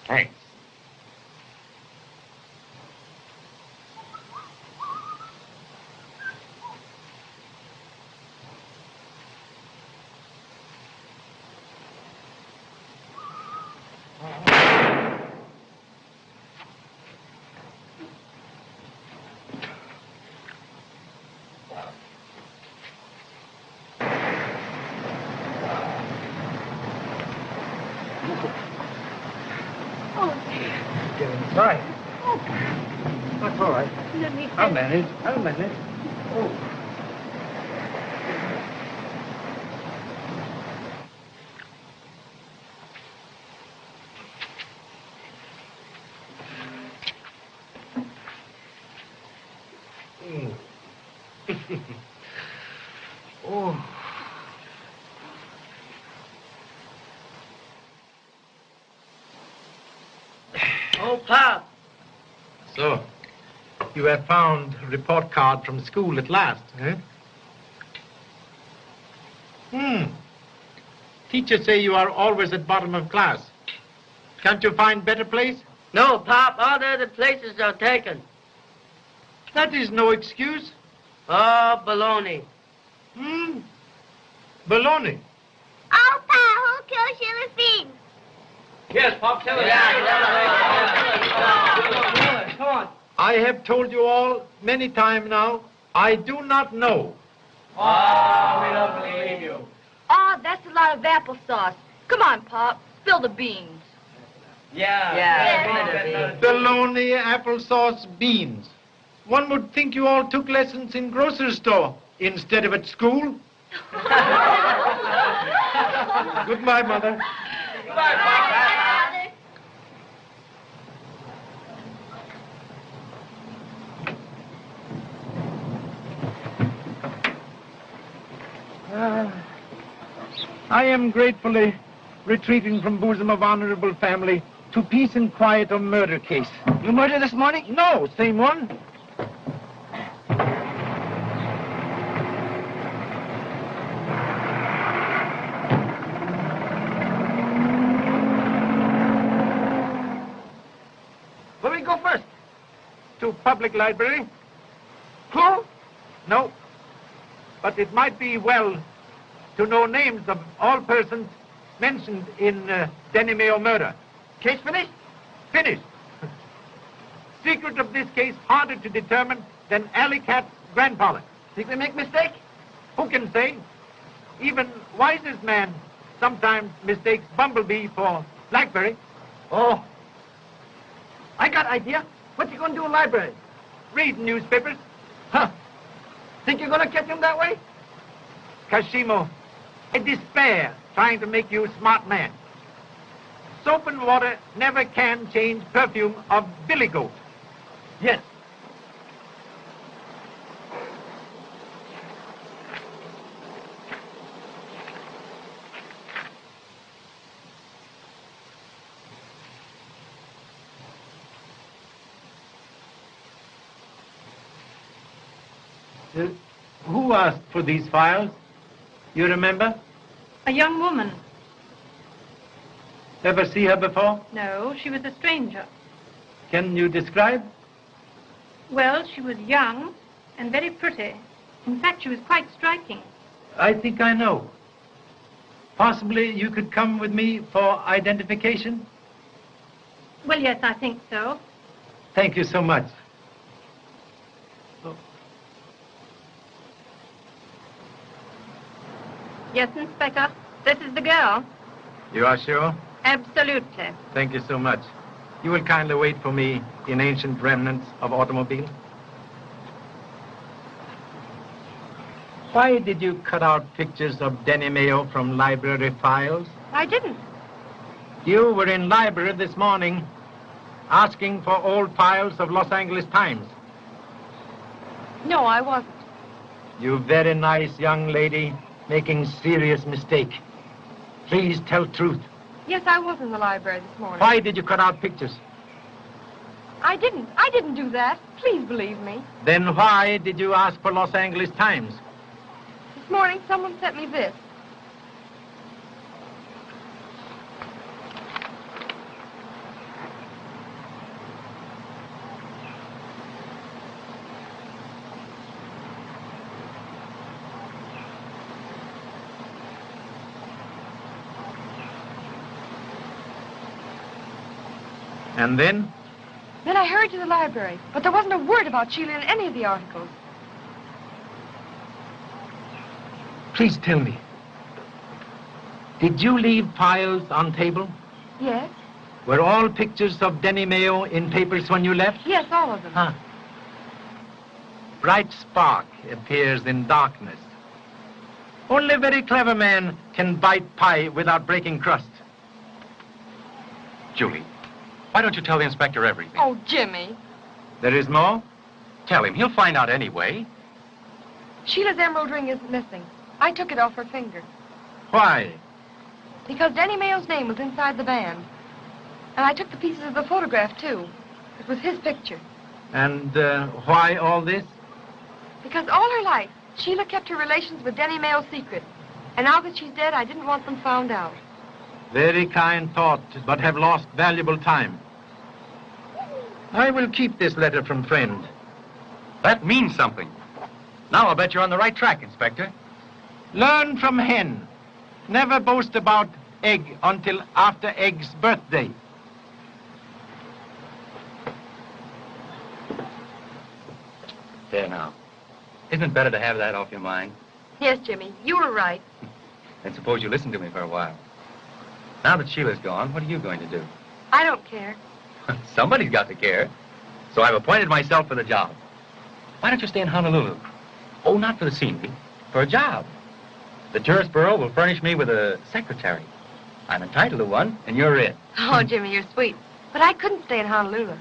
Thanks. Right. That's all right. I'll manage. Oh. Oh. Oh, Pop. So, you have found a report card from school at last, eh? Teachers say you are always at bottom of class. Can't you find better place? No, Pop. All the other places are taken. That is no excuse. Oh, baloney. Baloney. Oh, Pa, who killed Sheila's beans? Yes, Pop, tell us. Come on. I have told you all many times now, I do not know. Oh, we don't believe you. Oh, that's a lot of applesauce. Come on, Pop. Spill the beans. Yeah. Baloney, applesauce, beans. One would think you all took lessons in grocery store instead of at school. Goodbye, Mother. Goodbye, Pop. I am gratefully retreating from bosom of honorable family to peace and quiet of murder case. You murdered this morning? No, same one. Where we go first? To public library. Clue? No. But it might be well to know names of all persons mentioned in Denny Mayo murder. Case finished? Finished. Secret of this case harder to determine than Alley Cat's grandfather. Think we make mistake? Who can say? Even wisest man sometimes mistakes bumblebee for blackberry. Oh. I got idea. What you gonna do in library? Read newspapers. Huh. Think you're gonna catch him that way? Kashimo, I despair trying to make you a smart man. Soap and water never can change perfume of billy goat. Yes. Who asked for these files? You remember? A young woman. Ever see her before? No, she was a stranger. Can you describe? Well, she was young and very pretty. In fact, she was quite striking. I think I know. Possibly you could come with me for identification? Well, yes, I think so. Thank you so much. Yes, Inspector. This is the girl. You are sure? Absolutely. Thank you so much. You will kindly wait for me in ancient remnants of automobile? Why did you cut out pictures of Denny Mayo from library files? I didn't. You were in library this morning asking for old files of Los Angeles Times. No, I wasn't. You very nice young lady making serious mistake. Please tell truth. Yes, I was in the library this morning. Why did you cut out pictures? I didn't. I didn't do that. Please believe me. Then why did you ask for Los Angeles Times? This morning, someone sent me this. And then? Then I hurried to the library, but there wasn't a word about Sheila in any of the articles. Please tell me. Did you leave files on table? Yes? Were all pictures of Denny Mayo in papers when you left? Yes, all of them. Huh. Bright spark appears in darkness. Only a very clever man can bite pie without breaking crust. Julie, why don't you tell the inspector everything? Oh, Jimmy. There is more? Tell him. He'll find out anyway. Sheila's emerald ring isn't missing. I took it off her finger. Why? Because Denny Mayo's name was inside the band. And I took the pieces of the photograph, too. It was his picture. And why all this? Because all her life, Sheila kept her relations with Denny Mayo secret. And now that she's dead, I didn't want them found out. Very kind thought, but have lost valuable time. I will keep this letter from friend. That means something. Now I'll bet you're on the right track, Inspector. Learn from hen. Never boast about egg until after egg's birthday. There now. Isn't it better to have that off your mind? Yes, Jimmy, you were right. And suppose you listen to me for a while. Now that Sheila's gone, what are you going to do? I don't care. Somebody's got to care. So I've appointed myself for the job. Why don't you stay in Honolulu? Oh, not for the scenery, for a job. The tourist bureau will furnish me with a secretary. I'm entitled to one, and you're it. Oh, Jimmy, you're sweet. But I couldn't stay in Honolulu.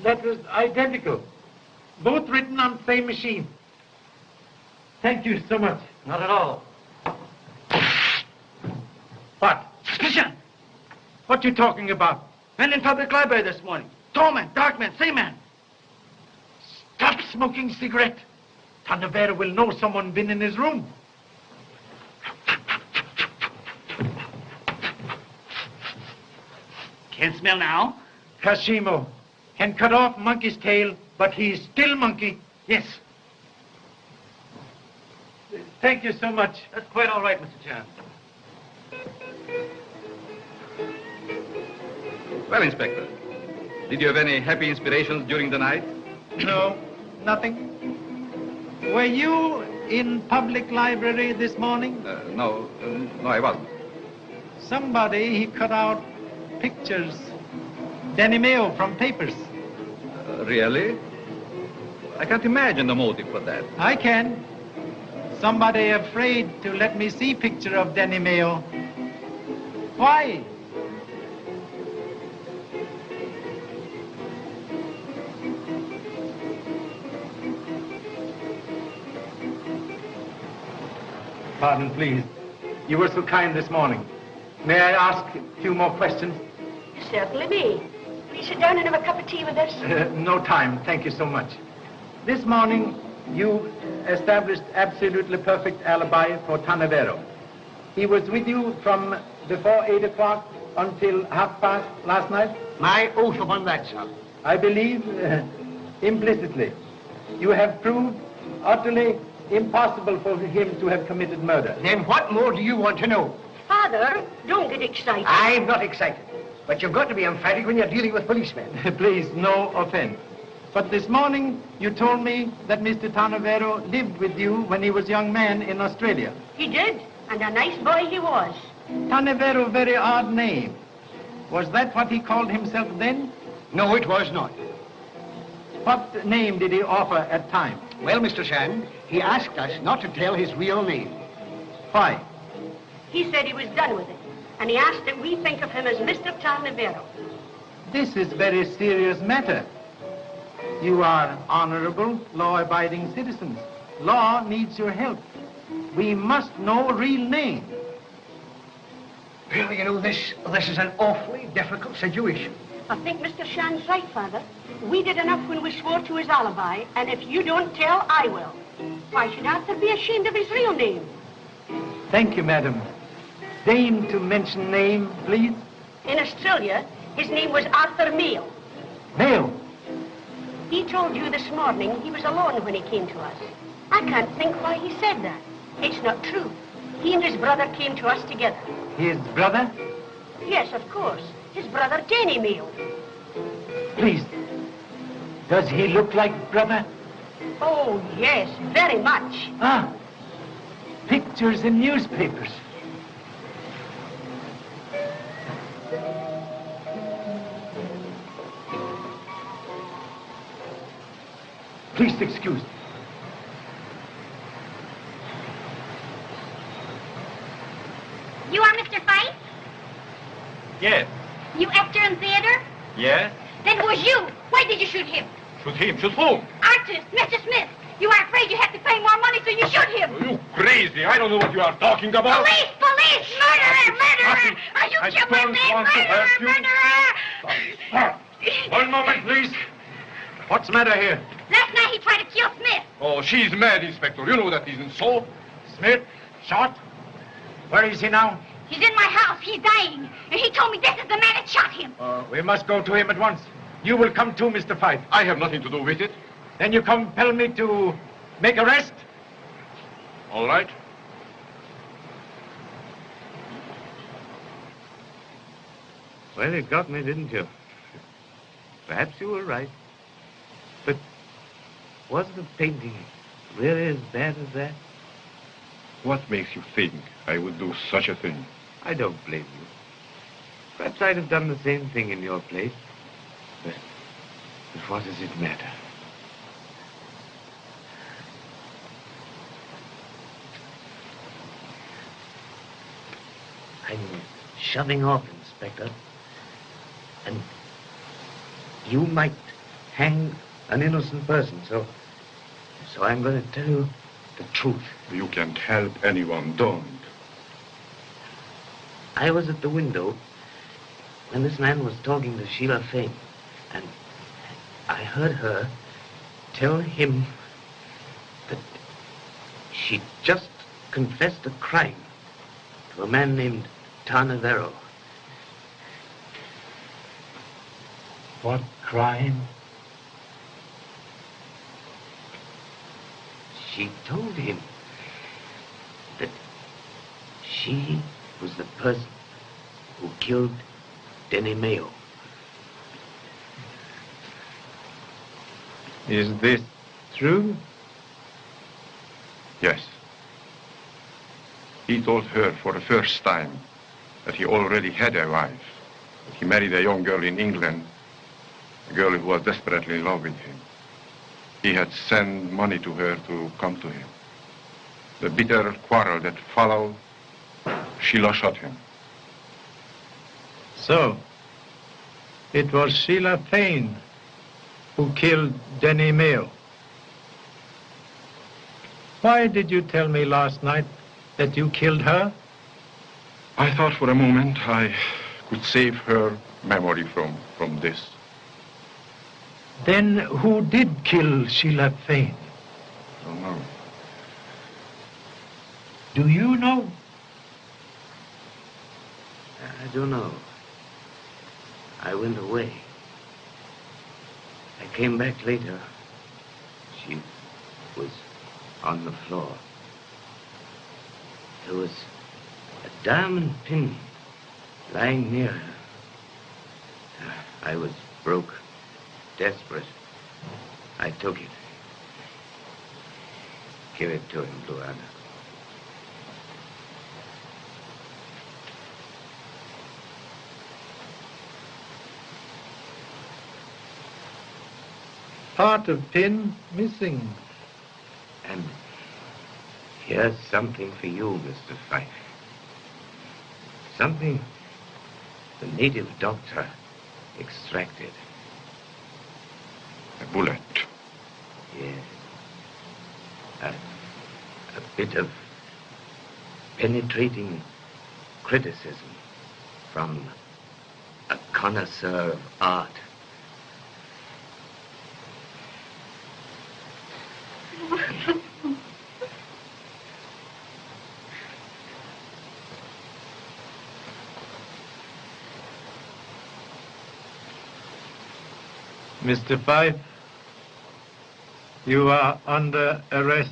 That was identical. Both written on the same machine. Thank you so much. Not at all. What? Suspicion! What you talking about? Men in public library this morning. Tall man, dark man, same man. Stop smoking cigarette. Tanavera will know someone been in his room. Can't smell now. Kashimo can cut off monkey's tail, but he's still monkey. Yes. Thank you so much. That's quite all right, Mr. Chan. Well, Inspector, did you have any happy inspirations during the night? No, nothing. Were you in public library this morning? No, I wasn't. Somebody, he cut out pictures, Denimeo from papers. Really? I can't imagine the motive for that. I can. Somebody afraid to let me see picture of Denimeo. Why? Pardon, please. You were so kind this morning. May I ask a few more questions? You certainly may. Please sit down and have a cup of tea with us. No time. Thank you so much. This morning, you established absolutely perfect alibi for Tanavero. He was with you from before 8 o'clock until 5:30 last night? My oath upon that, sir. I believe implicitly. You have proved utterly impossible for him to have committed murder. Then what more do you want to know? Father, don't get excited. I'm not excited. But you've got to be emphatic when you're dealing with policemen. Please, no offense. But this morning, you told me that Mr. Tanavero lived with you when he was a young man in Australia. He did, and a nice boy he was. Tanavero, very odd name. Was that what he called himself then? No, it was not. What name did he offer at time? Well, Mr. Shan, he asked us not to tell his real name. Why? He said he was done with it, and he asked that we think of him as Mr. Tanavero. This is very serious matter. You are honorable, law-abiding citizens. Law needs your help. We must know real name. Well, you know, this is an awfully difficult situation. I think Mr. Shan's right, Father. We did enough when we swore to his alibi, and if you don't tell, I will. Why should Arthur be ashamed of his real name? Thank you, madam. Deign to mention name, please. In Australia, his name was Arthur Mayo. Mayo? He told you this morning he was alone when he came to us. I can't think why he said that. It's not true. He and his brother came to us together. His brother? Yes, of course. His brother, Danny Mayo. Please. Does he look like brother? Oh, yes, very much. Ah, pictures in newspapers. Please excuse me. You are Mr. Fife? Yes. You actor in theater? Yes? Then who was you? Why did you shoot him? Shoot him? Shoot whom? Artist, Mr. Smith. You are afraid you have to pay more money, so you shoot him. You crazy. I don't know what you are talking about. Police! Police! Murderer! Murderer! Are you I killed don't my want to murderer! hurt you. Murderer! One moment, please. What's the matter here? Last night he tried to kill Smith. Oh, she's mad, Inspector. You know that isn't so. Smith, shot. Where is he now? He's in my house. He's dying. And he told me this is the man that shot him. We must go to him at once. You will come too, Mr. Fife. I have nothing to do with it. Then you compel me to make arrest? All right. Well, you got me, didn't you? Perhaps you were right. But was the painting really as bad as that? What makes you think I would do such a thing? I don't blame you. Perhaps I'd have done the same thing in your place. But what does it matter? I'm shoving off, Inspector. And you might hang an innocent person, so I'm going to tell you the truth. You can't help anyone, don't. I was at the window when this man was talking to Sheila Fane, and I heard her tell him that she just confessed a crime to a man named Tarnavero. What crime? She told him that she was the person who killed Denemeo. Is this true? Yes. He told her for the first time that he already had a wife. He married a young girl in England, a girl who was desperately in love with him. He had sent money to her to come to him. The bitter quarrel that followed, Sheila shot him. So, it was Sheila Fane who killed Denemeo. Why did you tell me last night that you killed her? I thought for a moment I could save her memory from this. Then who did kill Sheila Fane? I don't know. Do you know? I don't know. I went away. I came back later. She was on the floor. There was a diamond pin lying near her. I was broke, desperate. I took it. Give it to him, Luana. Part of pin missing. And here's something for you, Mr. Fife. Something the native doctor extracted. A bullet. Yes. A bit of penetrating criticism from a connoisseur of art. Mr. Fife, you are under arrest.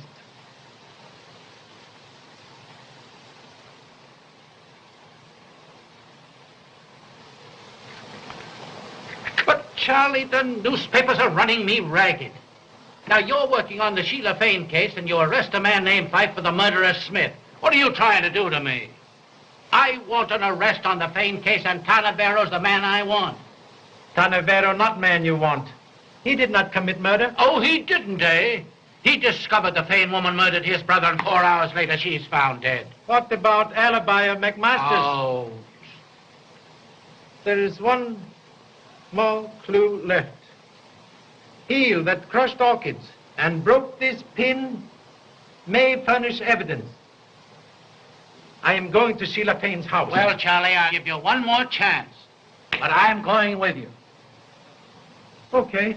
But, Charlie, the newspapers are running me ragged. Now, you're working on the Sheila Fane case, and you arrest a man named Fife for the murder of Smith. What are you trying to do to me? I want an arrest on the Fane case, and Tarnavero's the man I want. Tarnavero, not man you want. He did not commit murder. Oh, he didn't, eh? He discovered the Fane woman murdered his brother, and 4 hours later she's found dead. What about alibi of McMaster's? Oh. There is one more clue left. Heel that crushed orchids and broke this pin may furnish evidence. I am going to Sheila Fane's house. Well, Charlie, I'll give you one more chance. But I'm going with you. Okay.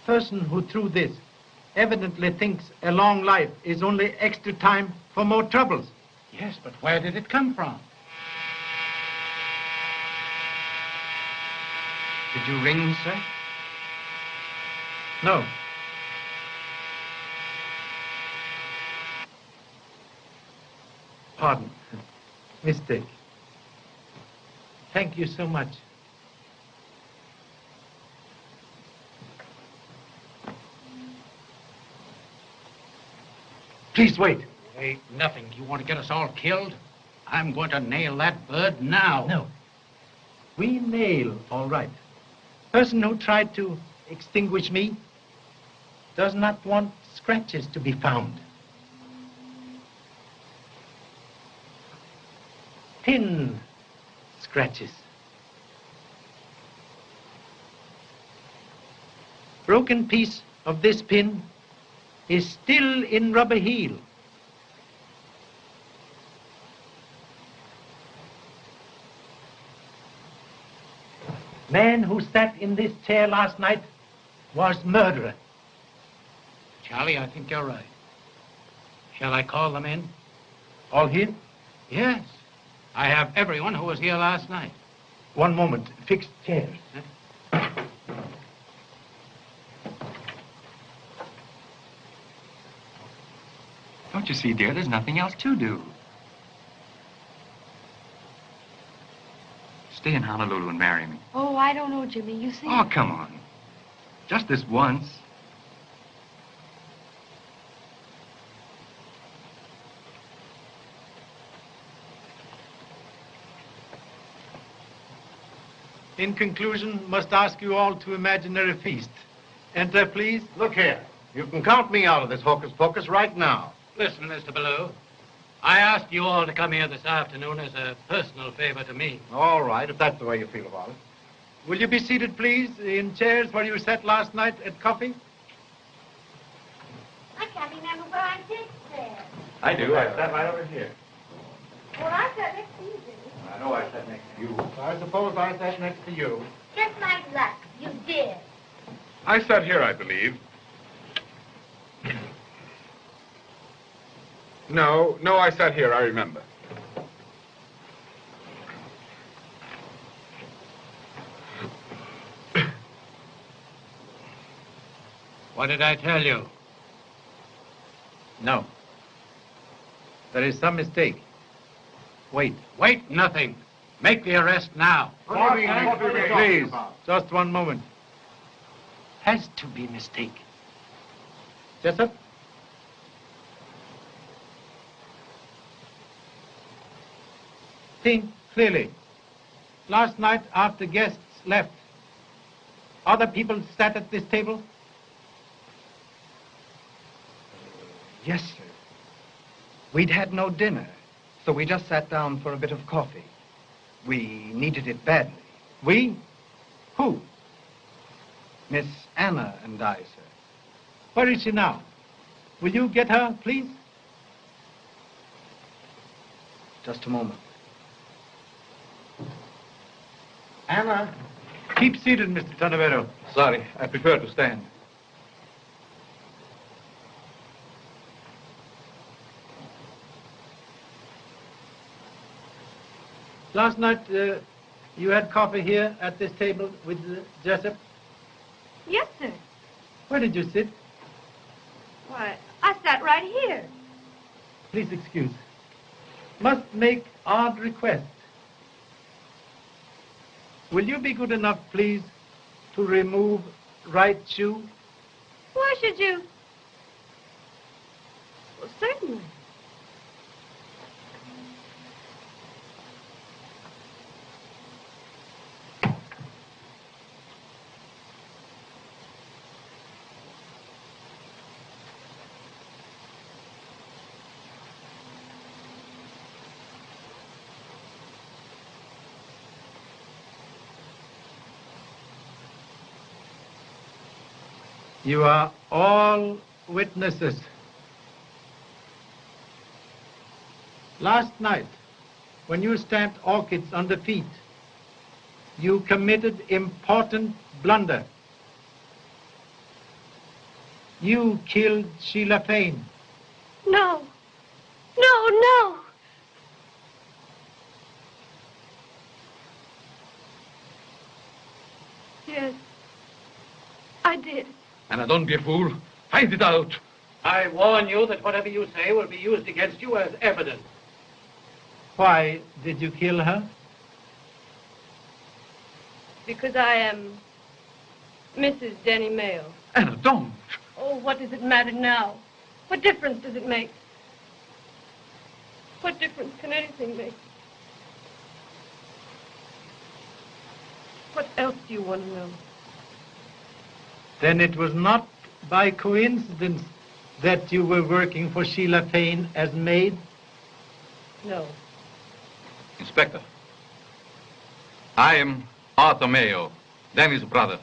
Person who threw this evidently thinks a long life is only extra time for more troubles. Yes, but where did it come from? Did you ring, sir? No. Pardon. Mistake. Thank you so much. Please wait. Wait, nothing. You want to get us all killed? I'm going to nail that bird now. No. We nail, all right. Person who tried to extinguish me does not want scratches to be found. Pin scratches. Broken piece of this pin is still in rubber heel. Man who sat in this chair last night was murderer. Charlie, I think you're right. Shall I call them in? All here? Yes. I have everyone who was here last night. One moment. Fixed chairs. Don't you see, dear, there's nothing else to do. Stay in Honolulu and marry me. Oh, I don't know, Jimmy. You see... Oh, come on. Just this once. In conclusion, must ask you all to imaginary feast. Enter, please. Look here. You can count me out of this hocus pocus right now. Listen, Mr. Bela. I asked you all to come here this afternoon as a personal favor to me. All right, if that's the way you feel about it. Will you be seated, please, in chairs where you sat last night at coffee? I can't remember where I did there. I do. I sat right over here. Well, I sat next to you, Jimmy. I know I sat next to you. I suppose I sat next to you. Just like luck, you did. I sat here, I believe. No, I sat here, I remember. What did I tell you? No. There is some mistake. Wait. Wait, nothing. Make the arrest now. Please, just one moment. Has to be mistake. Jessup? Think clearly. Last night, after guests left, other people sat at this table? Yes, sir. We'd had no dinner, so we just sat down for a bit of coffee. We needed it badly. We? Who? Miss Anna and I, sir. Where is she now? Will you get her, please? Just a moment. Anna. Keep seated, Mr. Tanavero. Sorry, I prefer to stand. Last night, you had coffee here at this table with Jessup? Yes, sir. Where did you sit? Why, I sat right here. Please excuse. Must make odd request. Will you be good enough, please, to remove right shoe? Why should you? Well, certainly. You are all witnesses. Last night, when you stamped orchids on the feet, you committed important blunder. You killed Sheila Payne. No. No. Yes, I did. Anna, don't be a fool. Find it out. I warn you that whatever you say will be used against you as evidence. Why did you kill her? Because I am Mrs. Denny Mayo. Anna, don't. Oh, what does it matter now? What difference does it make? What difference can anything make? What else do you want to know? Then it was not by coincidence that you were working for Sheila Payne as maid? No. Inspector, I am Arthur Mayo, Danny's brother.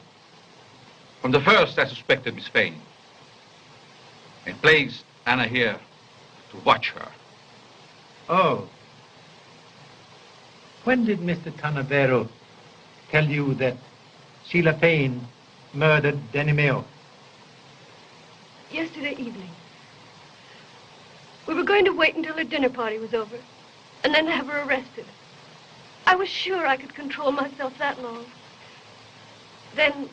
From the first, I suspected Miss Payne. I placed Anna here to watch her. Oh. When did Mr. Canavero tell you that Sheila Payne murdered Danny Mayo? Yesterday evening. We were going to wait until her dinner party was over, and then have her arrested. I was sure I could control myself that long. Then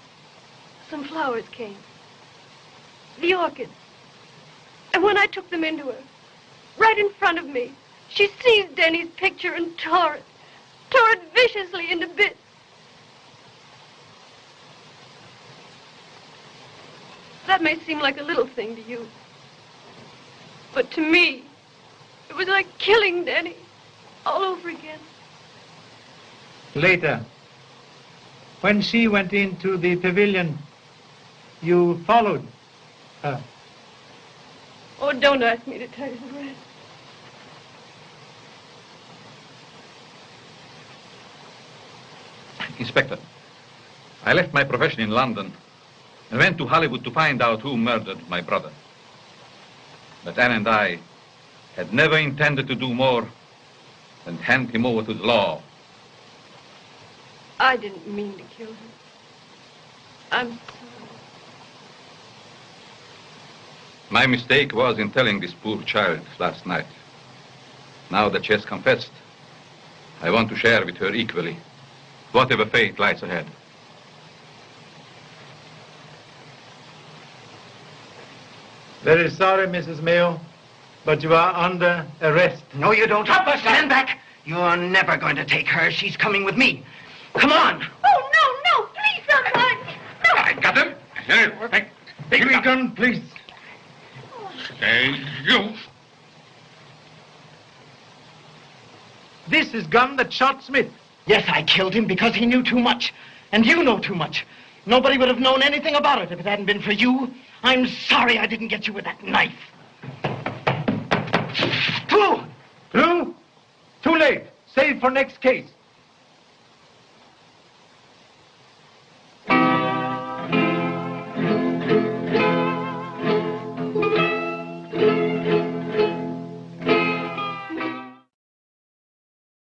some flowers came. The orchids. And when I took them into her, right in front of me, she seized Denny's picture and tore it viciously into bits. That may seem like a little thing to you, but to me, it was like killing Denny all over again. Later, when she went into the pavilion, you followed her. Oh, don't ask me to tell you the rest. Inspector, I left my profession in London and went to Hollywood to find out who murdered my brother. But Anne and I had never intended to do more than hand him over to the law. I didn't mean to kill her. I'm sorry. My mistake was in telling this poor child last night. Now that she has confessed, I want to share with her equally whatever fate lies ahead. Very sorry, Mrs. Mayo, but you are under arrest. No, you don't. Stand back. You're never going to take her. She's coming with me. Come on. Oh, no, please, someone. No. I got him. Here, Take your gun, please. Stay, you. This is gun that shot Smith. Yes, I killed him because he knew too much. And you know too much. Nobody would have known anything about it if it hadn't been for you. I'm sorry I didn't get you with that knife. Too late. Save for next case.